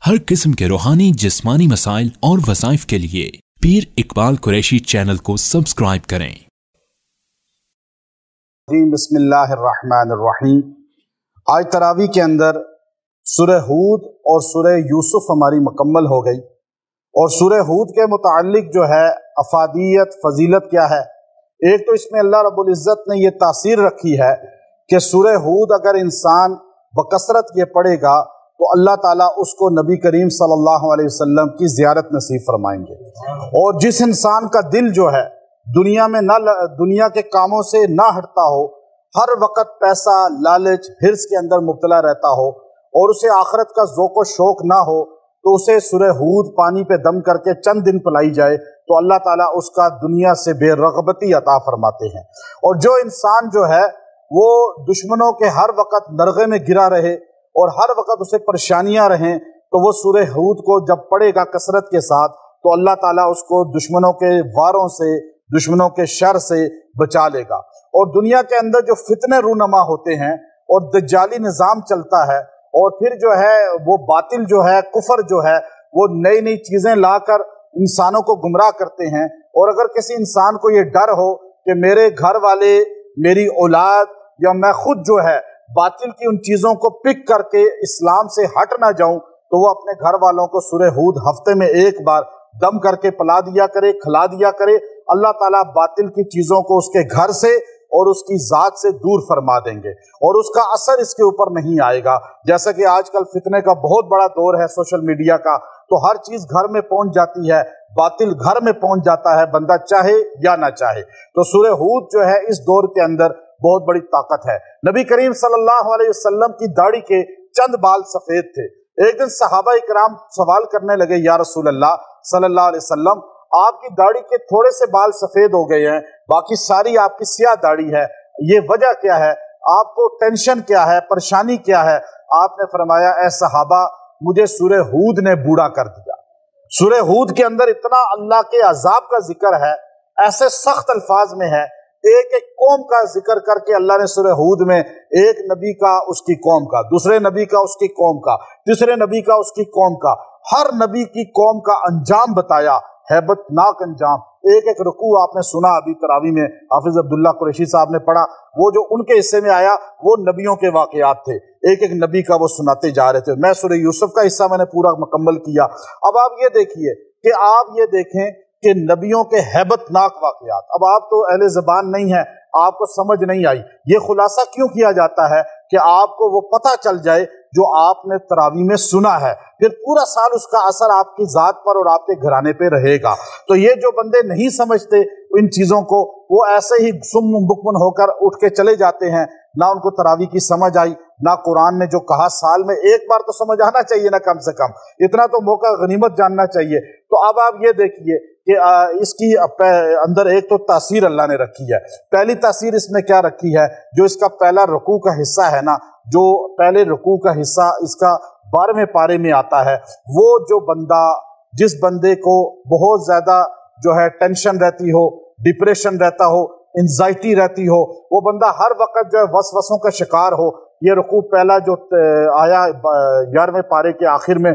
हर किस्म के रूहानी जिस्मानी मसाइल और वज़ाइफ के लिए पीर इकबाल कुरैशी चैनल को सब्सक्राइब करें। बिस्मिल्लाहिर्रहमानिर्रहीम। आज तरावी के अंदर सूरह हूद और सूरह यूसुफ हमारी मुकम्मल हो गई। और सूरह हूद के मुताल्लिक जो है अफादियत फजीलत क्या है, एक तो इसमें अल्लाह रब्बुल इज़्ज़त ने ये तासीर रखी है कि सूरह हूद अगर इंसान बकसरत ये पढ़ेगा तो अल्लाह ताला उसको नबी करीम सल्लल्लाहु अलैहि वसल्लम की ज़ियारत नसीब फरमाएंगे। और जिस इंसान का दिल जो है दुनिया में दुनिया के कामों से ना हटता हो, हर वक्त पैसा लालच हिर्स के अंदर मुब्तला रहता हो और उसे आखिरत का ज़ौक़ व शौक़ ना हो, तो उसे सूरह हूद पानी पे दम करके चंद दिन पिलाई जाए तो अल्लाह ताला उसका दुनिया से बेरग़बती अता फरमाते हैं। और जो इंसान जो है वो दुश्मनों के हर वक्त नरगे में गिरा रहे और हर वक्त उसे परेशानियां रहें, तो वो सूरह हूद को जब पढ़ेगा कसरत के साथ तो अल्लाह ताला उसको दुश्मनों के वारों से, दुश्मनों के शर से बचा लेगा। और दुनिया के अंदर जो फितने रूनमा होते हैं और दज्जाली निज़ाम चलता है और फिर जो है वो बातिल जो है, कुफर जो है, वो नई नई चीज़ें लाकर इंसानों को गुमराह करते हैं। और अगर किसी इंसान को ये डर हो कि मेरे घर वाले, मेरी औलाद या मैं खुद जो है बातिल की उन चीज़ों को पिक करके इस्लाम से हट ना जाऊं, तो वो अपने घर वालों को सूरह हूद हफ्ते में एक बार दम करके पिला दिया करे, खिला दिया करे। अल्लाह ताला बातिल की चीज़ों को उसके घर से और उसकी ज़ात से दूर फरमा देंगे और उसका असर इसके ऊपर नहीं आएगा। जैसा कि आजकल फितने का बहुत बड़ा दौर है सोशल मीडिया का, तो हर चीज़ घर में पहुंच जाती है, बातिल घर में पहुंच जाता है, बंदा चाहे या ना चाहे। तो सूरह हूद जो है इस दौर के अंदर बहुत बड़ी ताकत है। नबी करीम सल्लल्लाहु अलैहि वसल्लम की दाढ़ी के चंद बाल सफ़ेद थे। एक दिन सहाबा इकराम सवाल करने लगे, या रसूल अल्लाह सल्लल्लाहु अलैहि वसल्लम, आपकी दाढ़ी के थोड़े से बाल सफ़ेद हो गए हैं, बाकी सारी आपकी स्याह दाढ़ी है, ये वजह क्या है? आपको टेंशन क्या है, परेशानी क्या है? आपने फरमाया, ए सहाबा, मुझे सूरह हूद ने बूढ़ा कर दिया। सूरह हूद के अंदर इतना अल्लाह के अजाब का जिक्र है, ऐसे सख्त अल्फाज में है, एक एक कौम का जिक्र करके अल्लाह ने सूरह हूद में एक नबी का उसकी कौम का, दूसरे नबी का उसकी कौम का, तीसरे नबी का उसकी कौम का, हर नबी की कौम का अंजाम बताया, हैबतनाक अंजाम। एक एक रुकू आपने सुना अभी तरावी में, हाफिज अब्दुल्ला कुरैशी साहब ने पढ़ा, वो जो उनके हिस्से में आया वो नबियों के वाकयात थे, एक एक नबी का वो सुनाते जा रहे थे। मैं सूरह यूसुफ का हिस्सा मैंने पूरा मुकम्मल किया। अब आप ये देखिए कि आप ये देखें कि नबियों के हैबतनाक वाकयात, अब आप तो अहले ज़बान नहीं है, आपको समझ नहीं आई। ये खुलासा क्यों किया जाता है कि आपको वो पता चल जाए जो आपने तरावी में सुना है, फिर पूरा साल उसका असर आपकी ज़ात पर और आपके घराने पे रहेगा। तो ये जो बंदे नहीं समझते इन चीज़ों को, वो ऐसे ही सुम्म बुकमन होकर उठ के चले जाते हैं, ना उनको तरावी की समझ आई, ना कुरान ने जो कहा साल में एक बार तो समझ आना चाहिए ना, कम से कम इतना तो मौका गनीमत जानना चाहिए। तो अब आप ये देखिए कि इसकी अंदर एक तो तासीर अल्लाह ने रखी है। पहली तासीर इसमें क्या रखी है, जो इसका पहला रुकू का हिस्सा है ना, जो पहले रुकू का हिस्सा इसका 12वें पारे में आता है, वो जो बंदा, जिस बंदे को बहुत ज्यादा जो है टेंशन रहती हो, डिप्रेशन रहता हो, एंजाइटी रहती हो, वो बंदा हर वक्त जो है वसवसों का शिकार हो, ये रुकू पहला जो आया 11वें पारे के आखिर में,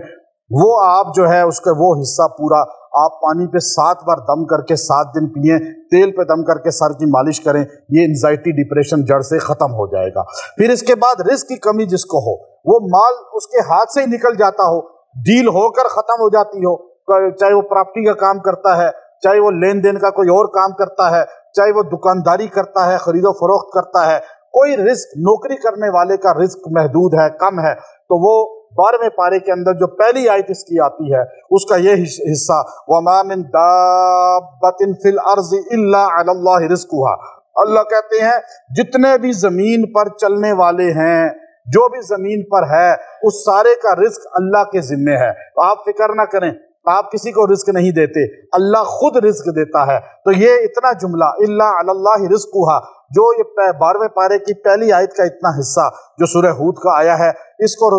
वो आप जो है उसका वो हिस्सा पूरा आप पानी पे 7 बार दम करके 7 दिन पिएं, तेल पे दम करके सर की मालिश करें, ये एंजाइटी डिप्रेशन जड़ से खत्म हो जाएगा। फिर इसके बाद रिस्क की कमी जिसको हो, वो माल उसके हाथ से ही निकल जाता हो, डील होकर खत्म हो जाती हो, चाहे वो प्रॉपर्टी का काम करता है, चाहे वो लेन देन का कोई और काम करता है, चाहे वो दुकानदारी करता है, खरीदो फरोख्त करता है, कोई रिस्क, नौकरी करने वाले का रिस्क महदूद है, कम है, तो वो 12वें पारे के अंदर जो पहली आयत इसकी आती है उसका ये हिस्सा, वमा मिन दाब्बतिन फिल अर्ज़ि इल्ला अलल्लाहि रिज़्क़ुहा, अल्लाह कहते हैं जितने भी जमीन पर चलने वाले हैं, जो भी जमीन पर है, उस सारे का रिस्क अल्लाह के जिम्मे है। तो आप फिक्र ना करें, आप किसी को रिस्क नहीं देते, अल्लाह खुद रिस्क देता है। तो ये इतना जुमला इल्ला अलल्लाहि रिज़्क़ुहा, जो ये 12वें पारे की पहली आयत का इतना हिस्सा जो सूरह हूद का आया है, इसको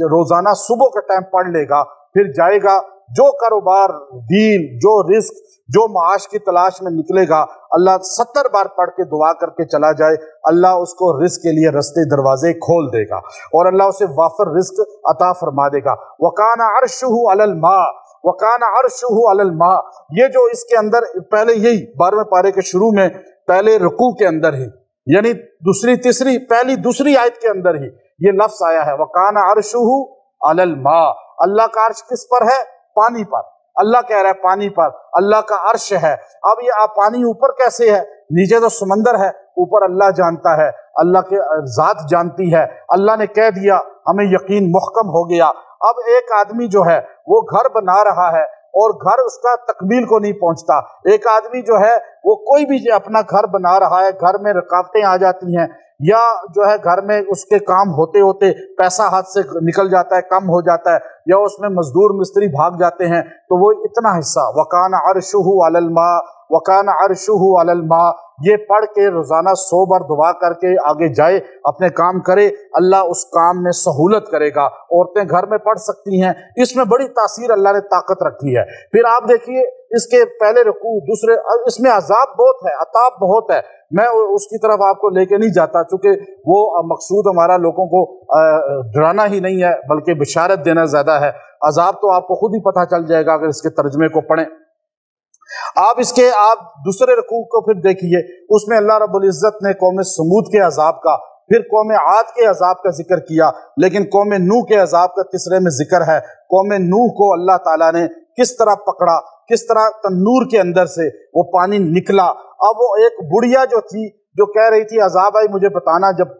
रोजाना सुबह का टाइम पढ़ लेगा, फिर जाएगा जो कारोबार, डील, जो रिस्क, जो माश की तलाश में निकलेगा, अल्लाह 70 बार पढ़ के दुआ करके चला जाए, अल्लाह उसको रिस्क के लिए रस्ते दरवाजे खोल देगा और अल्लाह उसे वाफर रिस्क अता फरमा देगा। वकाना अर्शुहु अलल मा, वकाना अर्शुहु अलल मा, ये जो इसके अंदर पहले यही 12वें पारे के शुरू में पहले रुकू के अंदर ही, यानी दूसरी तीसरी पहली दूसरी आयत के अंदर ही ये लफ्ज आया है, वकाना अर्शुहु अलल मा। अल्लाह का अर्श किस पर है? पानी पर। अल्लाह कह रहा है पानी पर, अल्लाह का अर्श है। अब ये पानी ऊपर कैसे है? नीचे तो समंदर है, ऊपर अल्लाह जानता है, अल्लाह के जात जानती है। अल्लाह ने कह दिया, हमें यकीन मुहकम हो गया। अब एक आदमी जो है वो घर बना रहा है और घर उसका तकमील को नहीं पहुंचता। एक आदमी जो है वो कोई भी अपना घर बना रहा है, घर में रुकावटें आ जाती हैं, या जो है घर में उसके काम होते होते पैसा हाथ से निकल जाता है, कम हो जाता है, या उसमें मजदूर मिस्त्री भाग जाते हैं, तो वो इतना हिस्सा वकाना अर्शुहु अलल मा, वकाना अर्शुहु अलल मा, ये पढ़ के रोजाना 100 बार दुआ करके आगे जाए, अपने काम करे, अल्लाह उस काम में सहूलत करेगा। औरतें घर में पढ़ सकती हैं, इसमें बड़ी तासीर अल्लाह ने ताकत रखी है। फिर आप देखिए इसके पहले रुकू, दूसरे, इसमें अजाब बहुत है, अताब बहुत है। मैं उसकी तरफ आपको लेके नहीं जाता, चूंकि वो मकसूद हमारा लोगों को डराना ही नहीं है बल्कि बिशारत देना ज्यादा है। अजाब तो आपको खुद ही पता चल जाएगा अगर इसके तर्जमे को पढ़ें। आप दूसरे रुकू को फिर देखिए, उसमें अल्लाह रब्बुल इज्जत ने कौम समूद के अजाब का, फिर कौम आद के अजाब का जिक्र किया, लेकिन कौम नूह के अजाब का तीसरे में जिक्र है। कौम नूह को अल्लाह ताला ने किस तरह पकड़ा, किस तरह तन्नूर के अंदर से वो पानी निकला। अब वो एक बुढ़िया जो थी, जो कह रही थी अजाब आई मुझे बताना जब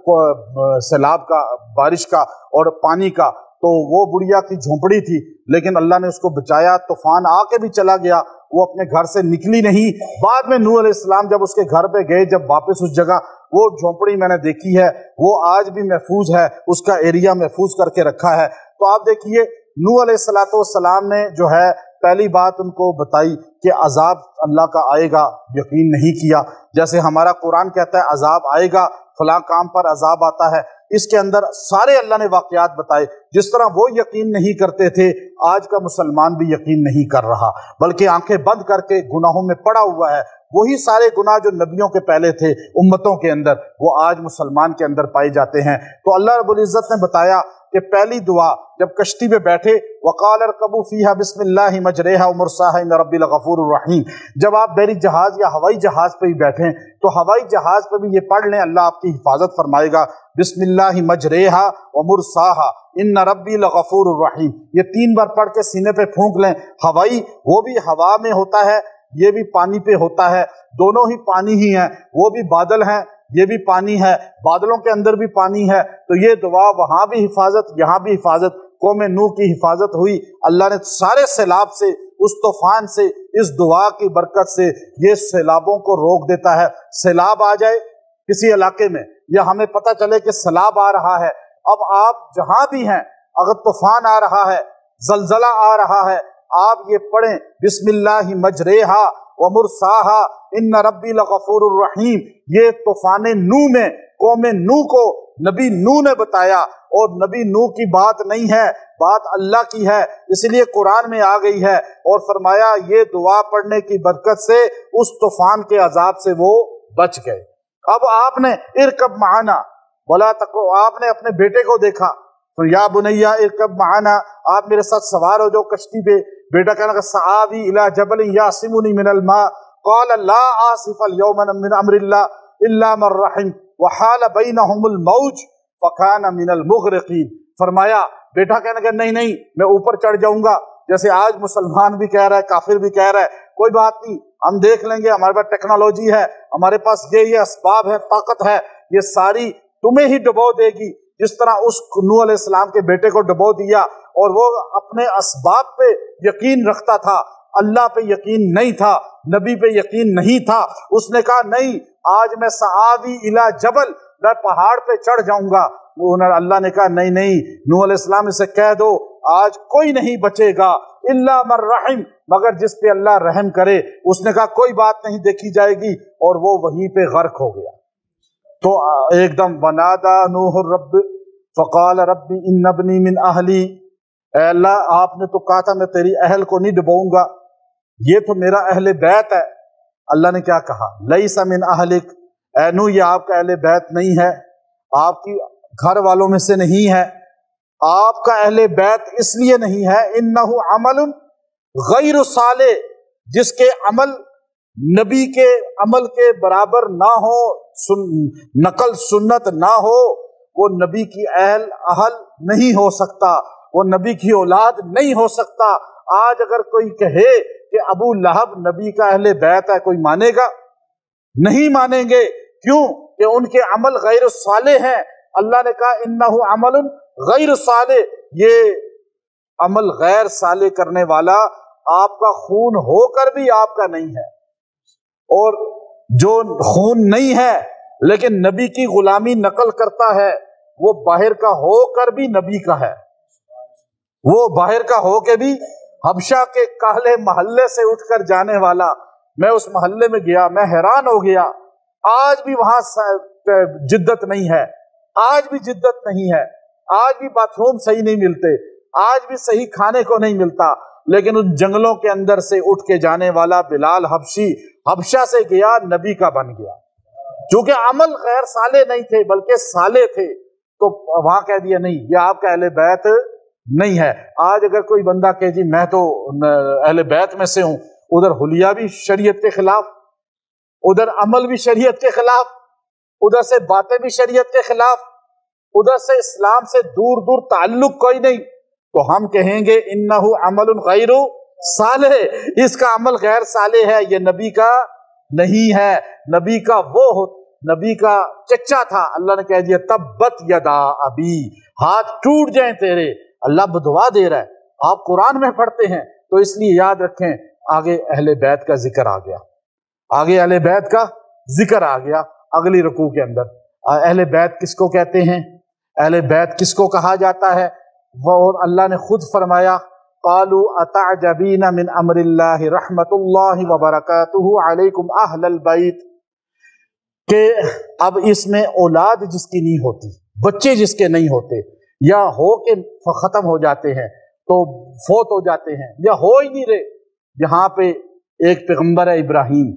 सैलाब का, बारिश का और पानी का, तो वो बुढ़िया की झोंपड़ी थी, लेकिन अल्लाह ने उसको बचाया, तूफान आके भी चला गया, वो अपने घर से निकली नहीं। बाद में नूह अलैहिस्सलाम जब उसके घर पे गए, जब वापस उस जगह, वो झोंपड़ी मैंने देखी है, वो आज भी महफूज है, उसका एरिया महफूज करके रखा है। तो आप देखिए नूह अलैहिस्सलाम ने जो है पहली बात उनको बताई कि अजाब अल्लाह का आएगा, यकीन नहीं किया। जैसे हमारा कुरान कहता है अजाब आएगा, फलां काम पर अजाब आता है, इसके अंदर सारे अल्लाह ने वाकयात बताए। जिस तरह वो यकीन नहीं करते थे, आज का मुसलमान भी यकीन नहीं कर रहा, बल्कि आंखें बंद करके गुनाहों में पड़ा हुआ है। वही सारे गुनाह जो नबियों के पहले थे उम्मतों के अंदर, वो आज मुसलमान के अंदर पाए जाते हैं। तो अल्लाह रब्बुल इज्जत ने बताया कि पहली दुआ जब कश्ती में बैठे, वक़ाल अरकबू फीहा बिस्मिल्लाहि मजरेहा व मुरसाहा इन्न रब्बी लगफूरुर रहीम। जब आप बहरी जहाज या हवाई जहाज पे ही बैठें, तो हवाई जहाज पे भी ये पढ़ लें, अल्लाह आपकी हिफाजत फरमाएगा, बिस्मिल्लाहि मजरेहा व मुरसाहा इन्न रब्बी लगफूरुर रहीम। ये 3 बार पढ़ के सीने पे फूंक लें। हवाई, वो भी हवा में होता है, ये भी पानी पे होता है, दोनों ही पानी ही हैं। वो भी बादल हैं, ये भी पानी है, बादलों के अंदर भी पानी है। तो ये दुआ, वहां भी हिफाजत, यहाँ भी हिफाजत। कौम नूह की हिफाजत हुई, अल्लाह ने सारे सैलाब से, उस तूफान से, इस दुआ की बरकत से ये सैलाबों को रोक देता है। सैलाब आ जाए किसी इलाके में, या हमें पता चले कि सैलाब आ रहा है, अब आप जहां भी हैं, अगर तूफान आ रहा है, जलजला आ रहा है, आप ये पढ़ें बिस्मिल्लाहि मजरेहा व मुरसाहा इन्न रब्बी लगफूरुर रहीम। ये तूफान नूह में कौम नूह को नबी नूह ने बताया, और नबी नूह की बात नहीं है, बात अल्लाह की है, इसलिए कुरान में आ गई है। और फरमाया ये दुआ पढ़ने की बरकत से उस तूफान के अजाब से वो बच गए। अब आपने इरकब माना बोला, तक आपने अपने बेटे को देखा, तो या बुनैया इरकब माना, आप मेरे साथ सवार हो जाओ कश्ती पे। बेटा कहने लगा सआवी इला जबल यासिमुनी मिनल मा क़ाल ला आसिफल यौम मिन अम्रिल्लाह इल्ला मन रहिम व हाल बैनहुमुल मौज फकाना मिनल मुग़रिक़ीन। फरमाया, बेटा कहने लगा नहीं नहीं, मैं ऊपर चढ़ जाऊंगा, जैसे आज मुसलमान भी कह रहा है, काफिर भी कह रहा है, कोई बात नहीं, हम देख लेंगे, हमारे पास टेक्नोलॉजी है, हमारे पास ये असबाब है, ताकत है, ये सारी तुम्हें ही डुबो देगी। जिस तरह उस नूह अलैहिस्सलाम के बेटे को डुबो दिया, और वो अपने असबाब पे यकीन रखता था, अल्लाह पे यकीन नहीं था, नबी पे यकीन नहीं था। उसने कहा नहीं, आज मैं सआवी इला जबल, मैं पहाड़ पे चढ़ जाऊंगा। अल्लाह ने कहा नहीं नहीं, नूह अलैहिस्सलाम इसे कह दो आज कोई नहीं बचेगा इल्ला मन रहीम, मगर जिस पे अल्लाह रहम करे। उसने कहा कोई बात नहीं, देखी जाएगी, और वो वहीं पे गर्क हो गया। तो एकदम वनादा नूह रब्ब फ़क़ाल रब्बी इन्न इब्नी मिन अहली, اے اللہ آپ نے تو کہا تھا میں تیری اہل کو نہیں ڈبوؤں گا، یہ تو میرا اہل بیت ہے۔ اللہ نے کیا کہا؟ لیس من اہلک، اے نوح یہ آپ کا اہل بیت نہیں ہے، آپ کی گھر والوں میں سے نہیں ہے، آپ کا اہل بیت اس لیے نہیں ہے انہ عمل غیر صالح، جس کے عمل نبی کے عمل کے برابر نہ ہو، نقل سنت نہ ہو، وہ نبی کی اہل نہیں ہو سکتا، وہ نبی کی اولاد نہیں ہو سکتا۔ آج اگر کوئی کہے کہ ابو لہب نبی کا اہل بیت ہے، کوئی مانے گا؟ نہیں مانیں گے۔ کیوں؟ کہ ان کے عمل غیر صالح ہیں۔ اللہ نے کہا انہ عمل غیر صالح، یہ عمل غیر صالح کرنے والا آپ کا خون ہو کر بھی آپ کا نہیں ہے، اور جو خون نہیں ہے لیکن نبی کی غلامی نقل کرتا ہے، وہ باہر کا ہو کر بھی نبی کا ہے، وہ باہر کا ہو کے بھی حبشہ کے کاہلے محلے سے اٹھ کر جانے والا۔ میں اس محلے میں گیا، میں حیران ہو گیا، آج بھی وہاں جدت نہیں ہے، آج بھی جدت نہیں ہے، آج بھی باتھ روم صحیح نہیں ملتے، آج بھی صحیح کھانے کو نہیں ملتا، لیکن ان جنگلوں کے اندر سے اٹھ کے جانے والا بلال حبشی حبشہ سے گیا، نبی کا بن گیا۔ چونکہ عمل غیر صالح نہیں تھے بلکہ صالح تھے، تو وہاں کہہ دیا نہیں یہ آپ کا اہل بیت نہیں ہے۔ آج اگر کوئی بندہ کہ جی میں تو اہل بیت میں سے ہوں، ادھر حلیہ بھی شریعت کے خلاف، ادھر عمل بھی شریعت کے خلاف، ادھر سے باتیں بھی شریعت کے خلاف، ادھر سے اسلام سے دور دور تعلق کوئی نہیں، تو ہم کہیں گے انہ عمل غیر صالح، اس کا عمل غیر صالح ہے، یہ نبی کا نہیں ہے۔ نبی کا نبی کا چچا تھا، اللہ نے کہہ دیا تبت یدا ابی، ہاتھ ٹوٹ جائیں تیرے۔ اللہ بدعا دے رہا ہے، آپ قرآن میں پڑھتے ہیں، تو اس لیے یاد رکھیں آگے اہل بیت کا ذکر آ گیا، آگے اہل بیت کا ذکر آ گیا اگلی رکوع کے اندر۔ اہل بیت کس کو کہتے ہیں؟ اہل بیت کس کو کہا جاتا ہے؟ اور اللہ نے خود فرمایا قالوا اتعجبین من امر اللہ رحمت اللہ وبرکاتہ علیکم اہل البیت، کہ اب اس میں اولاد جس کی نہیں ہوتی، بچے جس کے نہیں ہوتے، یا ہو کے ختم ہو جاتے ہیں تو فوت ہو جاتے ہیں، یا ہو ہی نہیں رہے، یہاں پہ ایک پیغمبر ہے ابراہیم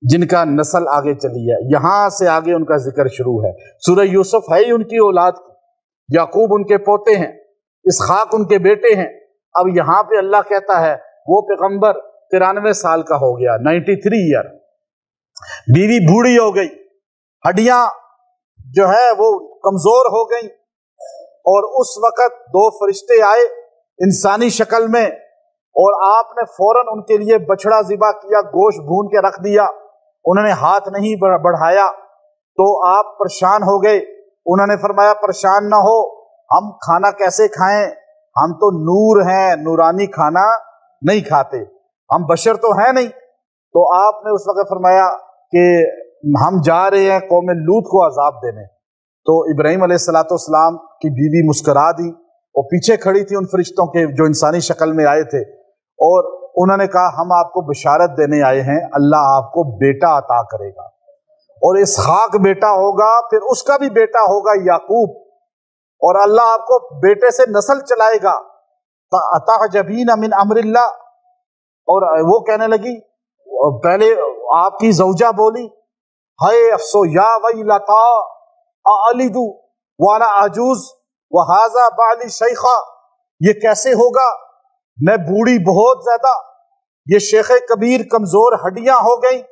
جن کا نسل آگے چلی ہے، یہاں سے آگے ان کا ذکر شروع ہے۔ سورہ یوسف ہے ہی ان کی اولاد کی، یعقوب ان کے پوتے ہیں، اسحاق ان کے بیٹے ہیں۔ اب یہاں پہ اللہ کہتا ہے وہ پیغمبر 93 سال کا ہو گیا، 93 ایئر، بیوی بوڑھی ہو گئی، ہڈیاں جو ہے وہ کمزور ہو گئی، اور اس وقت 2 فرشتے آئے انسانی شکل میں، اور آپ نے فوراً ان کے لیے بچڑا ذبح کیا، گوشت بھون کے رکھ دیا، انہوں نے ہاتھ نہیں بڑھایا، تو آپ پریشان ہو گئے۔ انہوں نے فرمایا پریشان نہ ہو، ہم کھانا کیسے کھائیں، ہم تو نور ہیں، نورانی کھانا نہیں کھاتے، ہم بشر تو ہیں نہیں۔ تو آپ نے اس وقت فرمایا کہ ہم جا رہے ہیں قوم لوط کو عذاب دینے۔ تو ابراہیم علیہ السلام کی بیوی مسکرا دی، اور پیچھے کھڑی تھی ان فرشتوں کے جو انسانی شکل میں آئے تھے، اور انہوں نے کہا ہم آپ کو بشارت دینے آئے ہیں، اللہ آپ کو بیٹا عطا کرے گا، اور اسحاق بیٹا ہوگا، پھر اس کا بھی بیٹا ہوگا یعقوب، اور اللہ آپ کو بیٹے سے نسل چلائے گا۔ اتعجبین من امر اللہ، اور وہ کہنے لگی، پہلے آپ کی زوجہ بولی ہائے افسو یا ویلتا اعلد وانا عجوز وہذا بعلی شیخا، یہ کیسے ہوگا، میں بوڑھی بہت زیادہ، یہ شیخ کبیر کمزور ہڈیاں ہو گئیں،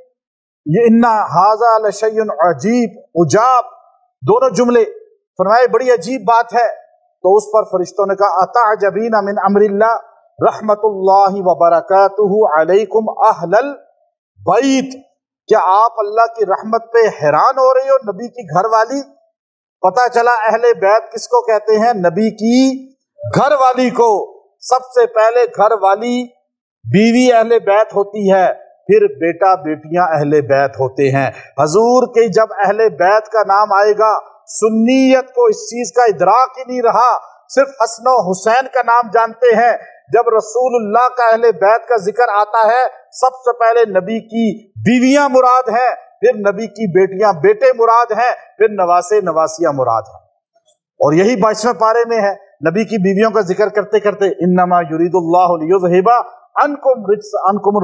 یہ انا ھذا لشیء عجیب عجاب، دونوں جملے فرمائے بڑی عجیب بات ہے۔ تو اس پر فرشتوں نے کہا اتعجبین من امر اللہ رحمت اللہ وبرکاتہ علیکم اہل البیت، کیا آپ اللہ کی رحمت پہ حیران ہو رہی ہو نبی کی گھر والی؟ پتہ چلا اہل بیت کس کو کہتے ہیں؟ نبی کی گھر والی کو۔ سب سے پہلے گھر والی بیوی اہل بیت ہوتی ہے، پھر بیٹا بیٹیاں اہل بیت ہوتے ہیں۔ حضور کے جب اہل بیت کا نام آئے گا، سنیت کو اس چیز کا ادراک ہی نہیں رہا، صرف حسن و حسین کا نام جانتے ہیں۔ جب رسول اللہ کا اہل بیت کا ذکر آتا ہے، سب سے پہلے نبی کی بیویاں مراد ہیں، پھر نبی کی بیٹیاں بیٹے مراد ہیں، پھر نواسے نواسیاں مراد ہیں۔ اور یہی 22ویں پارے میں ہے، नबी की बीवियों का जिक्र करते करते इन्नमा युरीदुल्लाहु लियुज़हिबा अनकुम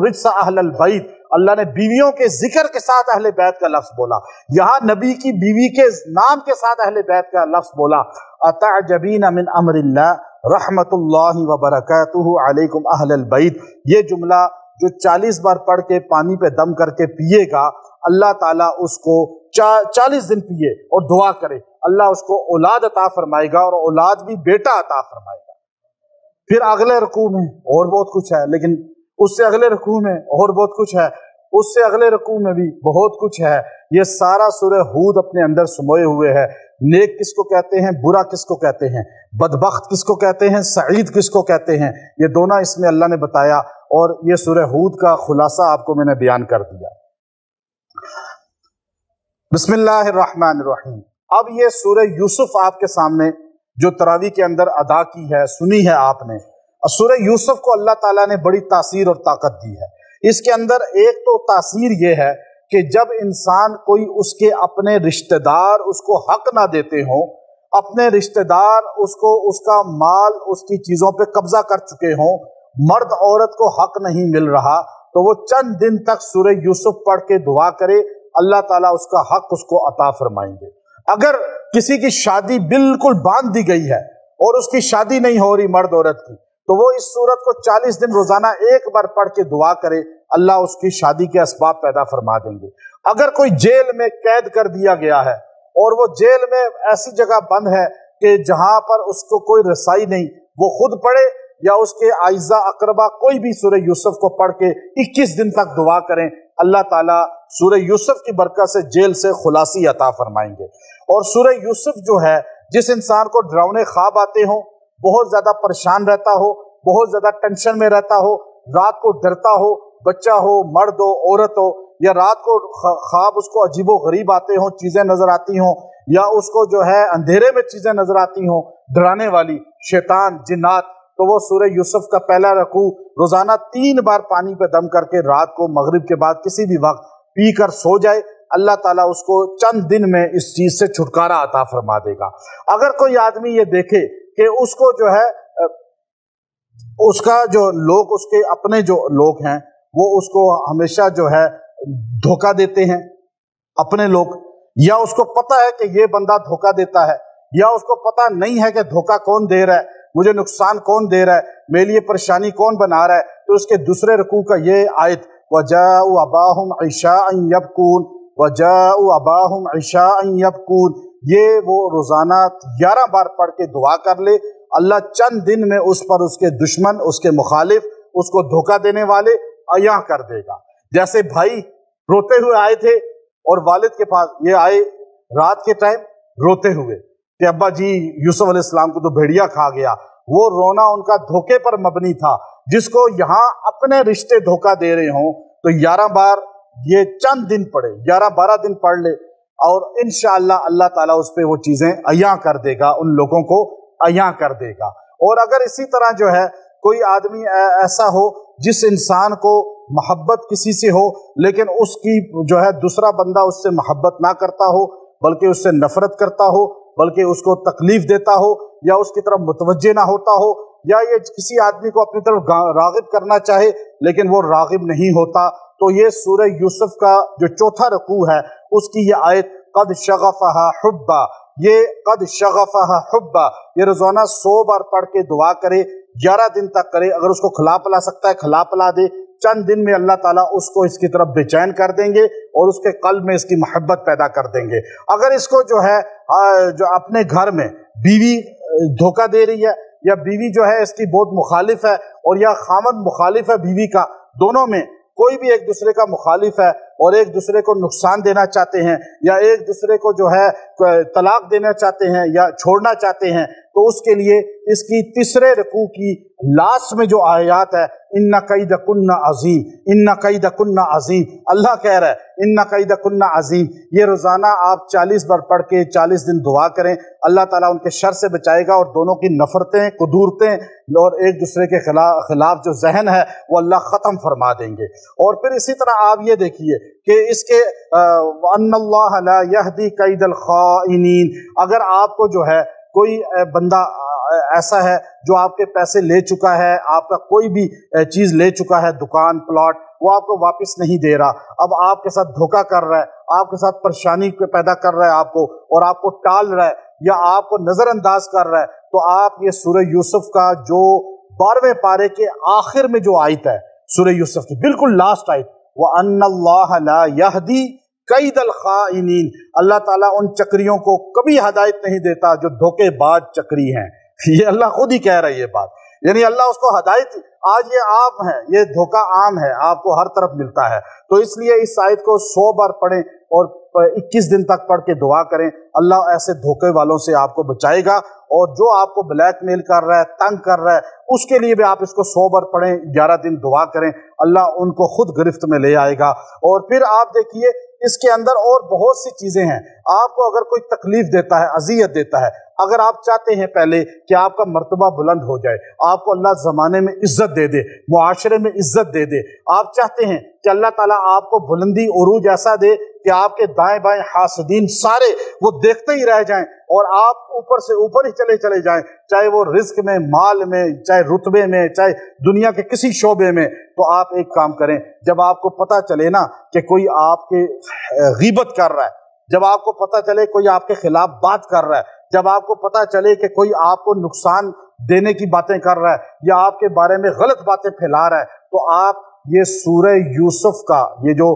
रिज्स अहलल बैत, अल्लाह ने बीवियों के जिक्र के साथ अहले बैत का लफ्ज बोला। यहाँ नबी की बीवी के नाम के साथ अहले बैत का लफ्ज बोला। अतअजबीन मिन अम्रिल्लाह रहमतुल्लाहि व बरकातुहु अलैकुम अहलल बैत, ये जुमला जो 40 बार पढ़ के पानी पे दम करके पिएगा, अल्लाह ताला उसको 40 दिन पिए और दुआ करे, अल्लाह उसको औलाद अता फरमाएगा और औलाद भी बेटा अता फरमाएगा। फिर अगले रुकू में और बहुत कुछ है, लेकिन उससे अगले रुकू में और बहुत कुछ है, उससे अगले रुकू में भी बहुत कुछ है। ये सारा सूरह हूद अपने अंदर समोए हुए है। नेक किसको कहते हैं, बुरा किसको कहते हैं, बदबख्त किसको कहते हैं, सईद किसको कहते हैं, ये दोनों इसमें अल्लाह ने बताया और ये सूरह हूद का खुलासा आपको मैंने बयान कर दिया। बिस्मिल्लाहिर्रहमानिर्रहीम। अब ये सूरह यूसुफ आपके सामने जो तरावी के अंदर अदा की है, सुनी है आपने। सूरह यूसुफ को अल्लाह ताला ने बड़ी तासीर और ताकत दी है। इसके अंदर एक तो तासीर ये है कि जब इंसान कोई उसके अपने रिश्तेदार उसको हक ना देते हों, अपने रिश्तेदार उसको उसका माल उसकी चीजों पे कब्जा कर चुके हों, मर्द औरत को हक नहीं मिल रहा, तो वो चंद दिन तक सूरह यूसुफ पढ़ के दुआ करे, अल्लाह ताला उसका हक उसको अता फरमाएंगे। अगर किसी की शादी बिल्कुल बांध दी गई है और उसकी शादी नहीं हो रही मर्द औरत की, तो वो इस सूरत को 40 दिन रोजाना एक बार पढ़ के दुआ करे, अल्लाह उसकी शादी के असबाब पैदा फरमा देंगे। अगर कोई जेल में कैद कर दिया गया है और वो जेल में ऐसी जगह बंद है कि जहां पर उसको कोई रसाई नहीं, वो खुद पढ़े या उसके आइजा अकरबा कोई भी सूरह यूसुफ को पढ़ के 21 दिन तक दुआ करें, अल्लाह ताला सूरह यूसुफ की बरकत से जेल से खुलासी अता फरमाएंगे। और सूरह यूसुफ जो है, जिस इंसान को डरावने ख्वाब आते हो, बहुत ज्यादा परेशान रहता हो, बहुत ज्यादा टेंशन में रहता हो, रात को डरता हो, बच्चा हो, मर्द हो, औरत हो, या रात को ख्वाब उसको अजीबो गरीब आते हो, चीजें नजर आती हो, या उसको जो है अंधेरे में चीजें नजर आती हो डराने वाली, शैतान, जिन्नात, तो वो सूरह यूसुफ का पहला रकू रोजाना 3 बार पानी पे दम करके रात को मगरिब के बाद किसी भी वक्त पी कर सो जाए, अल्लाह ताला उसको चंद दिन में इस चीज से छुटकारा अता फरमा देगा। अगर कोई आदमी ये देखे कि उसको जो है उसका जो लोग, उसके अपने जो लोग हैं, वो उसको हमेशा जो है धोखा देते हैं, अपने लोग, या उसको पता है कि ये बंदा धोखा देता है, या उसको पता नहीं है कि धोखा कौन दे रहा है, मुझे नुकसान कौन दे रहा है, मेरे लिए परेशानी कौन बना रहा है, तो उसके दूसरे रुकू का ये आयत वजाउ अबाहुम इशाअन यबकून, वजाउ अबाहुम इशाअन यबकून, ये वो रोजाना 11 बार पढ़ के दुआ कर ले, अल्लाह चंद दिन में उस पर उसके दुश्मन, उसके मुखालिफ, उसको धोखा देने वाले अया कर देगा। जैसे भाई रोते हुए आए थे और वालिद के पास ये आए रात के टाइम रोते हुए कि अब्बा जी यूसुफ अलैहिस्सलाम को तो भेड़िया खा गया, वो रोना उनका धोखे पर मबनी था। जिसको यहाँ अपने रिश्ते धोखा दे रहे हों तो 11 बार ये चंद दिन पढ़े, 11-12 दिन पढ़ ले, और इंशाअल्लाह अल्लाह ताला उस पर वो चीजें अया कर देगा, उन लोगों को अया कर देगा। और अगर इसी तरह जो है कोई आदमी ऐसा हो जिस इंसान को मोहब्बत किसी से हो, लेकिन उसकी जो है दूसरा बंदा उससे मोहब्बत ना करता हो, बल्कि उससे नफरत करता हो, बल्कि उसको तकलीफ देता हो, या उसकी तरफ मुतवज्जे ना होता हो, या ये किसी आदमी को अपनी तरफ रागिब करना चाहे लेकिन वो रागिब नहीं होता, तो ये सूरह यूसुफ का जो चौथा रकू है उसकी ये आयत कद शगफ़हा हुब्बा, ये कद शगफ़हा हुब्बा, ये रोजाना 100 बार पढ़ के दुआ करे, 11 दिन तक करे। अगर उसको खिला पिला सकता है खिला पिला दे, चंद दिन में अल्लाह ताला उसको इसकी तरफ बेचैन कर देंगे और उसके कल्ब में इसकी मोहब्बत पैदा कर देंगे। अगर इसको जो है जो अपने घर में बीवी धोखा दे रही है, या बीवी जो है इसकी बहुत मुखालिफ है, और या खामद मुखालिफ है बीवी का, दोनों में कोई भी एक दूसरे का मुखालिफ है और एक दूसरे को नुकसान देना चाहते हैं, या एक दूसरे को जो है तलाक देना चाहते हैं या छोड़ना चाहते हैं, तो उसके लिए इसकी तीसरे रकू की लास्ट में जो आयत है, इन्ना कैदकुन्ना अजीम, इन्ना कैदकुन्ना अजीम, अल्लाह कह रहा है इन्ना कैदकुन्ना अजीम, ये रोजाना आप 40 बार पढ़ के 40 दिन दुआ करें, अल्लाह ताला उनके शर से बचाएगा और दोनों की नफरतें, कुदूरतें और एक दूसरे के खिलाफ जो जहन है वो अल्लाह खत्म फरमा देंगे। और फिर इसी तरह आप ये देखिए कि इसके अन्नल्लाह ला यहदी कैदल खाइनीन, अगर आपको जो है कोई बंदा ऐसा है जो आपके पैसे ले चुका है, आपका कोई भी चीज ले चुका है, दुकान प्लॉट, वो आपको वापस नहीं दे रहा, अब आपके साथ धोखा कर रहा है, आपके साथ परेशानी पैदा कर रहा है आपको, और आपको टाल रहा है या आपको नजरअंदाज कर रहा है, तो आप ये सूरह यूसुफ का जो 12वें पारे के आखिर में जो आयत है सूरह यूसुफ की बिल्कुल लास्ट आयत, वअन्नल्लाह ला यहदी कैदल खाइनीन, अल्लाह ताला उन चक्रियों को कभी हिदायत नहीं देता जो धोखेबाज चक्री हैं। ये अल्लाह खुद ही कह रहा है ये बात, यानी अल्लाह उसको हिदायत, आज ये आम है, ये धोखा आम है, आपको हर तरफ मिलता है। तो इसलिए इस आयत को 100 बार पढ़ें और 21 दिन तक पढ़ के दुआ करें, अल्लाह ऐसे धोखे वालों से आपको बचाएगा। और जो आपको ब्लैकमेल कर रहा है, तंग कर रहा है, उसके लिए भी आप इसको 100 बार पढ़ें, 11 दिन दुआ करें, अल्लाह उनको खुद गिरफ्त में ले आएगा। और फिर आप देखिए इसके अंदर और बहुत सी चीजें हैं। आपको अगर कोई तकलीफ देता है, अजियत देता है, अगर आप चाहते हैं पहले कि आपका मर्तबा बुलंद हो जाए, आपको अल्लाह ज़माने में इज्जत दे दे, मुआशरे में इज्जत दे दे, आप चाहते हैं कि अल्लाह ताला आपको बुलंदी उरूज ऐसा दे कि आपके दाएं बाएं हासदीन सारे वो देखते ही रह जाएं और आप ऊपर से ऊपर ही चले जाएं, चाहे वो रिस्क में, माल में, चाहे रुतबे में, चाहे दुनिया के किसी शोबे में। तो आप एक काम करें, जब आपको पता चले ना कि कोई आपके गीबत कर रहा है, जब आपको पता चले कोई आपके खिलाफ बात कर रहा है, जब आपको पता चले कि कोई आपको नुकसान देने की बातें कर रहा है या आपके बारे में गलत बातें फैला रहा है, तो आप ये सूरह यूसुफ का ये जो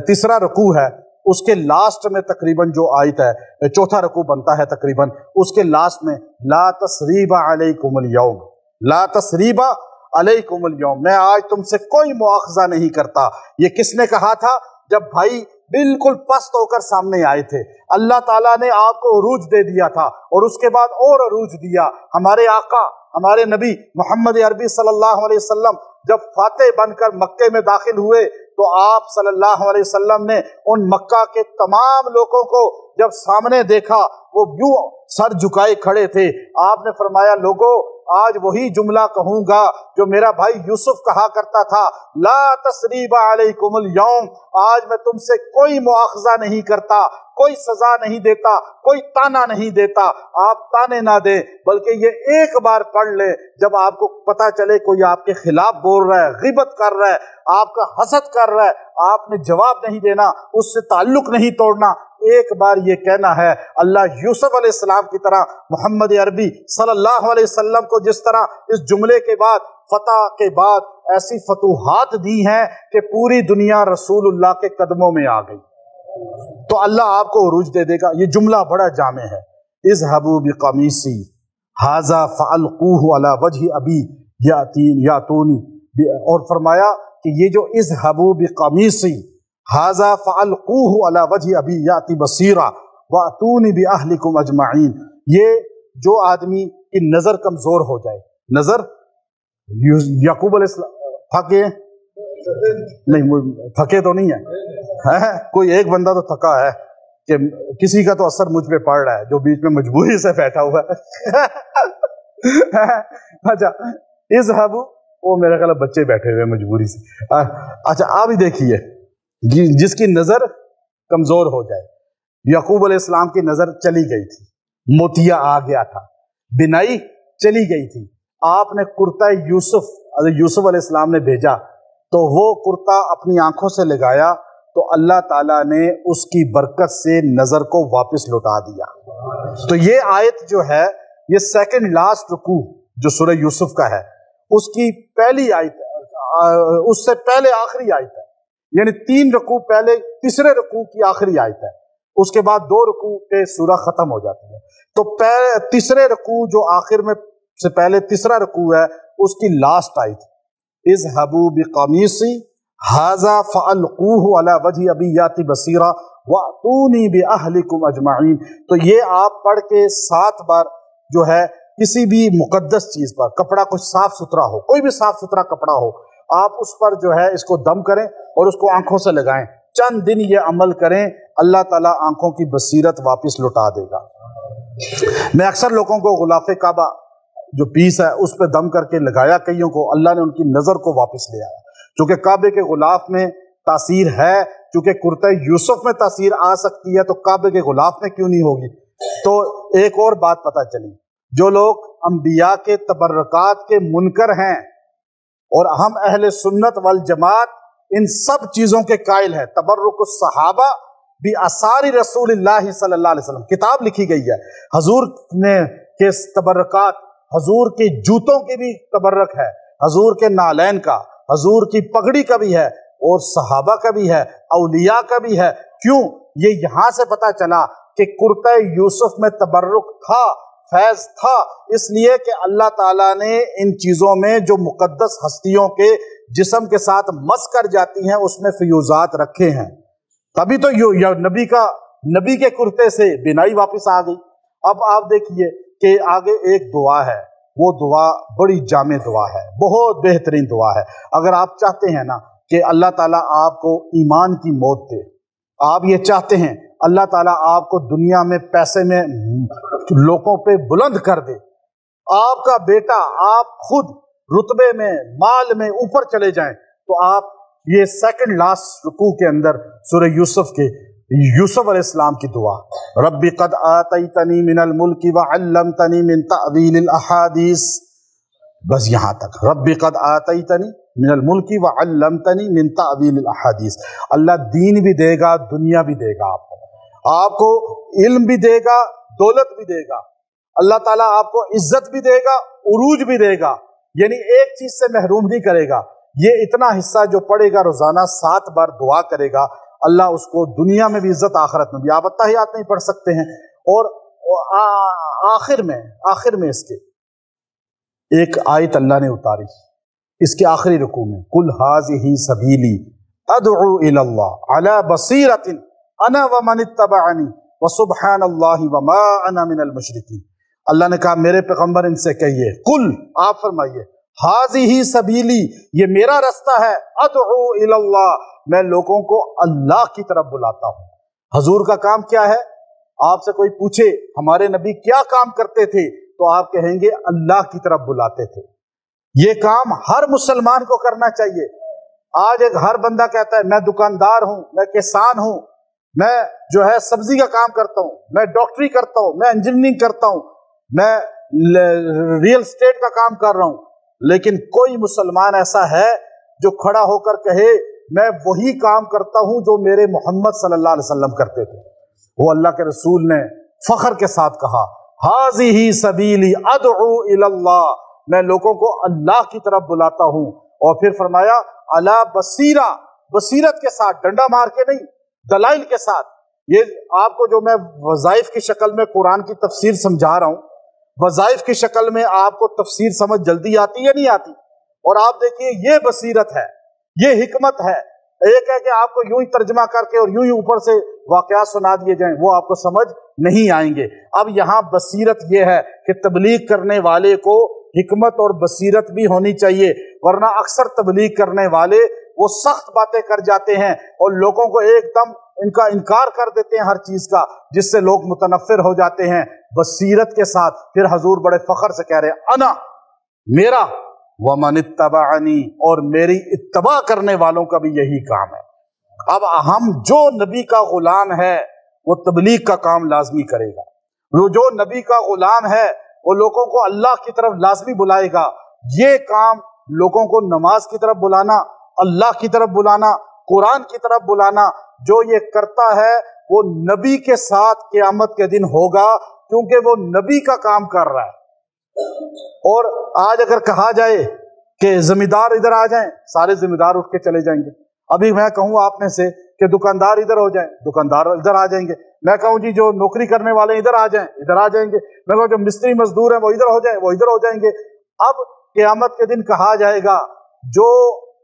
तीसरा रुकू है उसके लास्ट में तकरीबन जो आयत है, चौथा रुकू बनता है तकरीबन, उसके लास्ट में ला तसरीबा अलैकुमुल यौम, ला तसरीबा अलैकुमुल यौम, मैं आज तुमसे कोई मुआखजा नहीं करता। ये किसने कहा था? जब भाई बिल्कुल पस्त होकर सामने आए थे, अल्लाह ताला ने आपको उरूज दे दिया था और उसके बाद और उरूज दिया। हमारे आका, हमारे नबी मोहम्मद अरबी सल्लल्लाहु अलैहि वसल्लम जब फातेह बनकर मक्के में दाखिल हुए तो आप सल्लल्लाहु अलैहि वसल्लम ने उन मक्का के तमाम लोगों को जब सामने देखा, वो यूं सर झुकाए खड़े थे। आपने फरमाया, लोगों आज वही जुमला कहूंगा जो मेरा भाई यूसुफ कहा करता था, ला तसरीबा अलैकुमुल यौम, आज मैं तुमसे कोई मुआखजा नहीं करता, कोई सजा नहीं देता, कोई ताना नहीं देता। आप ताने ना दे, बल्कि ये एक बार पढ़ ले, जब आपको पता चले कोई आपके खिलाफ बोल रहा है, गिबत कर रहा है, आपका हसद कर रहा है, आपने जवाब नहीं देना, उससे ताल्लुक नहीं तोड़ना, एक बार ये कहना है अल्लाह यूसुफ अलैहिस्सलाम की तरह मोहम्मद अरबी सल्लल्लाहु अलैहि वसल्लम को जिस तरह इस जुमले के बाद, फतह के बाद ऐसी फतूहात दी हैं कि पूरी दुनिया रसूलुल्लाह के कदमों में आ गई, तो अल्लाह आपको उरूज दे देगा। ये जुमला बड़ा जामे है, इज़हबू बिक़मीसी हाज़ा फ़अल्क़ूहु अला वजहि अबी यातूनी, और फरमाया कि ये जो इज़हबू बिक़मीसी हाज़ा फ़अल्क़ूहु अला वजहि अबी याती बसीरा वातूनी बिअहलिकुम अजमईन, ये जो आदमी की नजर कमजोर हो जाए, नजर याकूब अलैहिस्सलाम थके नहीं, थके तो नहीं है, कोई एक बंदा तो थका है कि किसी का तो असर मुझ पे पड़ रहा है जो बीच में मजबूरी से बैठा हुआ है। अच्छा, इज़हबू, वो मेरे ख्याल बच्चे बैठे हुए मजबूरी से। अच्छा, आप ही देखिए, जिसकी नजर कमजोर हो जाए, याकूब अलैहिस्सलाम की नजर चली गई थी, मोतिया आ गया था, बिनाई चली गई थी, आपने कुर्ता यूसुफ अलैहिस्सलाम ने भेजा तो वो कुर्ता अपनी आंखों से लगाया तो अल्लाह ताला ने उसकी बरकत से नजर को वापस लौटा दिया। तो ये आयत जो है, ये सेकंड लास्ट रुकू जो सूरह यूसुफ का है, उसकी पहली आयत, उससे पहले आखिरी आयत है, यानी 3 रुकू पहले तीसरे रुकू की आखिरी आयत है, उसके बाद 2 रुकू पे सूरह खत्म हो जाती है। तो तीसरे रुकू जो आखिर में से पहले तीसरा रुकू है, उसकी लास्ट आयत, इज़हबू बिक़मीसी हाज़ा फ़अल्क़ूहु अला वजहि अबी याती बसीरा वातूनी बिअहलिकुम अजमईन। तो ये आप पढ़ के 7 बार जो है, किसी भी मुक़द्दस चीज पर, कपड़ा कुछ साफ सुथरा हो, कोई भी साफ सुथरा कपड़ा हो, आप उस पर जो है इसको दम करें और उसको आंखों से लगाएं, चंद दिन ये अमल करें, अल्लाह ताला आंखों की बसीरत वापस लौटा देगा। मैं अक्सर लोगों को गुलाफ़े काबा जो पीस है उस पर दम करके लगाया, कईयों को अल्लाह ने उनकी नजर को वापस ले आया। चूंकि काबे के गुलाफ में तासीर है, चूंकि कुर्ता यूसुफ में तासीर आ सकती है, तो काबे के गुलाफ में क्यों नहीं होगी। तो एक और बात पता चली, जो लोग अंबिया के तबर्रकात के मुनकर हैं, और हम अहले सुन्नत वल जमात इन सब चीजों के कायल हैं। तबर्रुकुस सहाबा भी आसारी रसूलुल्लाह सल्लल्लाहु अलैहि वसल्लम, किताब लिखी गई है। हजूर ने के तबर्रकात, हजूर के जूतों की भी तबर्रक है, हजूर के नालैन का, हजूर की पगड़ी का भी है, और सहाबा का भी है, औलिया का भी है। क्यों? ये यहां से पता चला कि कुर्ता यूसुफ में तबर्रुक था, फैज था, इसलिए कि अल्लाह ताला ने इन चीजों में जो मुकद्दस हस्तियों के जिस्म के साथ मस कर जाती हैं उसमें फ्यूजात रखे हैं। तभी तो नबी के कुर्ते से बिनाई वापस आ गई। अब आप देखिए कि आगे एक दुआ है, वो दुआ बड़ी जामे दुआ है, बहुत बेहतरीन दुआ है। अगर आप चाहते हैं ना कि अल्लाह ताला आपको ईमान की मौत दे, आप ये चाहते हैं अल्लाह ताला आपको दुनिया में पैसे में लोगों पे बुलंद कर दे, आपका बेटा आप खुद रुतबे में माल में ऊपर चले जाएं, तो आप ये सेकंड लास्ट रुकू के अंदर सूरह यूसुफ के यूसुफ अलैहिस्सलाम की दुआ, रब्बी क़द आतैतनी मिनल मुल्की व अल्लमतनी मिन तावीलिल अहादीस, बस यहाँ तक। रब्बी क़द आतैतनी मिनल मुल्की व अल्लमतनी मिन तावीलिल अहादीस। अल्लाह दीन भी देगा, दुनिया भी देगा, आपको इल्म भी देगा, दौलत भी देगा, अल्लाह ताला आपको इज्जत भी देगा, उरूज भी देगा, यानी एक चीज से महरूम नहीं करेगा। ये इतना हिस्सा जो पढ़ेगा रोजाना 7 बार दुआ करेगा, अल्लाह उसको दुनिया में भी इज्जत, आखिरत में भी। आप अत्तहियात नहीं पढ़ सकते हैं। और आखिर में इसके एक आयत अल्लाह ने उतारी, इसके आखिरी रुकू में, कुल हाज़िही सबीली अदउ इलल्लाह अला बसीरतिन अना व मन इत्तबअनी व सुब्हानल्लाहि व मा अना मिनल मुशरिकीन। अल्लाह ने कहा मेरे पैगंबर इनसे कहिए, कुल आप फरमाइए, हाज़िही सबीली, ये मेरा रास्ता है, अदउ इलल्लाह, मैं लोगों को अल्लाह की तरफ बुलाता हूँ। हजूर का काम क्या है? आपसे कोई पूछे हमारे नबी क्या काम करते थे, तो आप कहेंगे अल्लाह की तरफ बुलाते थे। ये काम हर मुसलमान को करना चाहिए। आज एक हर बंदा कहता है मैं दुकानदार हूं, मैं किसान हूं, मैं जो है सब्जी का काम करता हूं, मैं डॉक्टरी करता हूं, मैं इंजीनियरिंग करता हूं, मैं रियल एस्टेट का काम कर रहा हूं, लेकिन कोई मुसलमान ऐसा है जो खड़ा होकर कहे मैं वही काम करता हूं जो मेरे मोहम्मद सल्लल्लाहु अलैहि वसल्लम करते थे। वो अल्लाह के रसूल ने फख्र के साथ कहा, हाज़िही सबीली अदउ इलल्लाह, मैं लोगों को अल्लाह की तरफ बुलाता हूं। और फिर फरमाया अला बसीरा, बसीरत के साथ, डंडा मार के नहीं, दलाइल के साथ। ये आपको जो मैं वज़ाइफ की शक्ल में कुरान की तफसीर समझा रहा हूं, वज़ाइफ की शक्ल में आपको तफसीर समझ जल्दी आती या नहीं आती? और आप देखिए ये बसीरत है, ये हिकमत है। एक है कि आपको यूं ही तर्जमा करके और यूं ही ऊपर से वाकया सुना दिए जाएं, वो आपको समझ नहीं आएंगे। अब यहाँ बसीरत ये है कि तबलीग करने वाले को हिकमत और बसीरत भी होनी चाहिए, वरना अक्सर तबलीग करने वाले वो सख्त बातें कर जाते हैं और लोगों को एकदम इनका इनकार कर देते हैं हर चीज का, जिससे लोग मुतनफ्फिर हो जाते हैं। बसीरत के साथ फिर हजूर बड़े फख्र से कह रहे हैं, अना, मेरा, वमन इत्तबअनी, और मेरी इत्तबा करने वालों का भी यही काम है। अब हम जो नबी का गुलाम है वो तबलीग का काम लाजमी करेगा। वो जो नबी का गुलाम है वो लोगों को अल्लाह की तरफ लाजमी बुलाएगा। ये काम लोगों को नमाज की तरफ बुलाना, अल्लाह की तरफ बुलाना, कुरान की तरफ बुलाना, जो ये करता है वो नबी के साथ क़यामत के दिन होगा, क्योंकि वो नबी का काम कर रहा है। और आज अगर कहा जाए कि जिम्मेदार इधर आ जाएं, सारे जिम्मेदार उठ के चले जाएंगे। अभी मैं कहूँ आपने से कि दुकानदार इधर हो जाएं, दुकानदार इधर आ जाएंगे। मैं कहूँ जी जो नौकरी करने वाले इधर आ जाएं, इधर आ जाएंगे। मैं कहूँ जो मिस्त्री मजदूर हैं वो इधर हो जाएं, वो इधर हो जाएंगे। अब क़यामत के दिन कहा जाएगा जो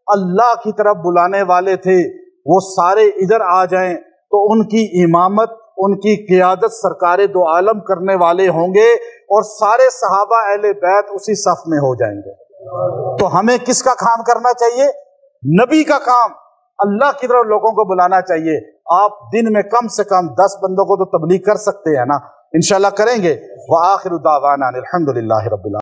अल्लाह की तरफ बुलाने वाले थे वो सारे इधर आ जाएं, तो उनकी इमामत, उनकी क़ियादत सरकारे दो आलम करने वाले होंगे और सारे सहाबा अहले बैत उसी सफ में हो जाएंगे। तो हमें किसका काम करना चाहिए? नबी का काम, अल्लाह की तरफ लोगों को बुलाना चाहिए। आप दिन में कम से कम 10 बंदों को तो तबलीग कर सकते हैं ना, इंशाल्लाह करेंगे। व आखिरु दावाना अनिल हम्दुलिल्लाहि रब्बिल आलमीन।